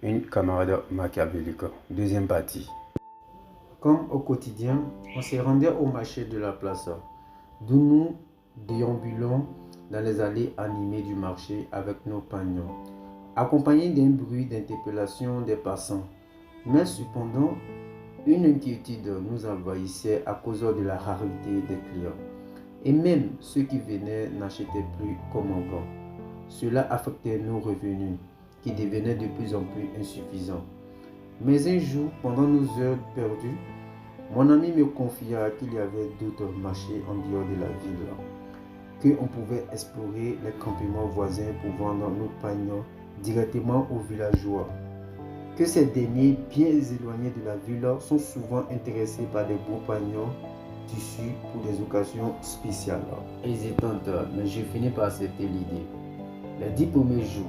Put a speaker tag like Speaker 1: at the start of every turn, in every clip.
Speaker 1: Une camarade machiavélique. Deuxième partie. Comme au quotidien, on se rendait au marché de la place, d'où nous déambulons dans les allées animées du marché avec nos paniers, accompagnés d'un bruit d'interpellation des passants. Mais cependant, une inquiétude nous envahissait à cause de la rareté des clients. Et même ceux qui venaient n'achetaient plus comme avant. Cela affectait nos revenus, qui devenaient de plus en plus insuffisants. Mais un jour, pendant nos heures perdues, mon ami me confia qu'il y avait d'autres marchés en dehors de la ville, qu'on pouvait explorer les campements voisins pour vendre nos paniers directement aux villageois, que ces derniers, bien éloignés de la ville, sont souvent intéressés par des beaux paniers tissus pour des occasions spéciales. Hésitante, mais je finis par accepter l'idée. Les 10 premiers jours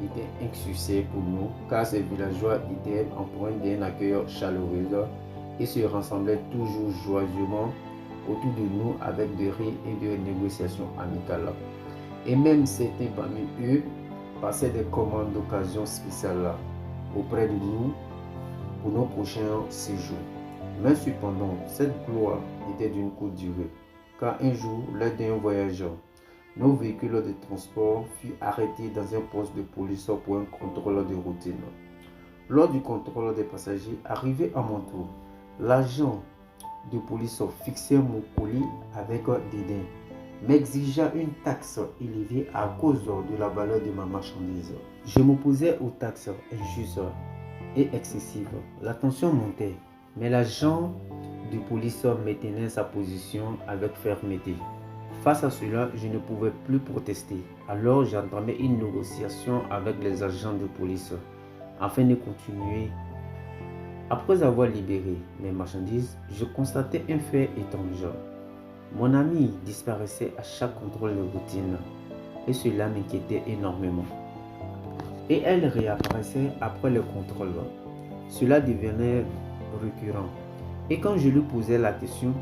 Speaker 1: étaient un succès pour nous, car ces villageois étaient en point d'un accueil chaleureux et se rassemblaient toujours joyeusement autour de nous avec des rires et des négociations amicales. Et même certains parmi eux passaient des commandes d'occasion spéciales auprès de nous pour nos prochains séjours. Mais cependant, cette gloire était d'une courte durée, car un jour, lors d'un voyage, nos véhicules de transport furent arrêtés dans un poste de police pour un contrôle de routine. Lors du contrôle des passagers, arrivé à mon tour, l'agent de police fixait mon colis avec dédain, m'exigeant une taxe élevée à cause de la valeur de ma marchandise. Je m'opposais aux taxes injustes et excessives. La tension montait, mais l'agent de police maintenait sa position avec fermeté. Face à cela, je ne pouvais plus protester. Alors j'entamais une négociation avec les agents de police afin de continuer. Après avoir libéré mes marchandises, je constatais un fait étrange. Mon ami disparaissait à chaque contrôle de routine et cela m'inquiétait énormément. Et elle réapparaissait après le contrôle. Cela devenait récurrent. Et quand je lui posais la question,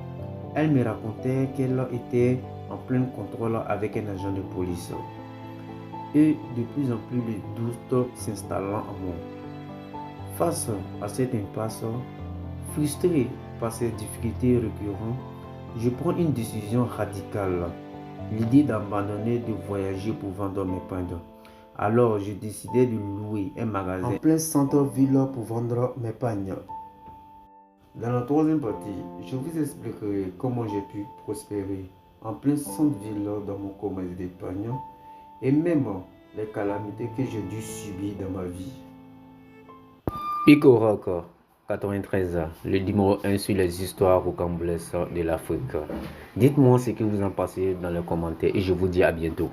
Speaker 1: elle me racontait qu'elle était en plein contrôle avec un agent de police. Et de plus en plus le doute s'installant en moi. Face à cette impasse, frustré par ces difficultés récurrentes, je prends une décision radicale. L'idée d'abandonner de voyager pour vendre mes pagnes. Alors je décidai de louer un magasin en plein centre-ville pour vendre mes pagnes. Dans la troisième partie, je vous expliquerai comment j'ai pu prospérer en plein centre-ville dans mon commerce d'épargne et même les calamités que j'ai dû subir dans ma vie. Pico Rock 93, le numéro 1 sur les histoires rocambolesques de l'Afrique. Dites-moi ce que vous en pensez dans les commentaires et je vous dis à bientôt.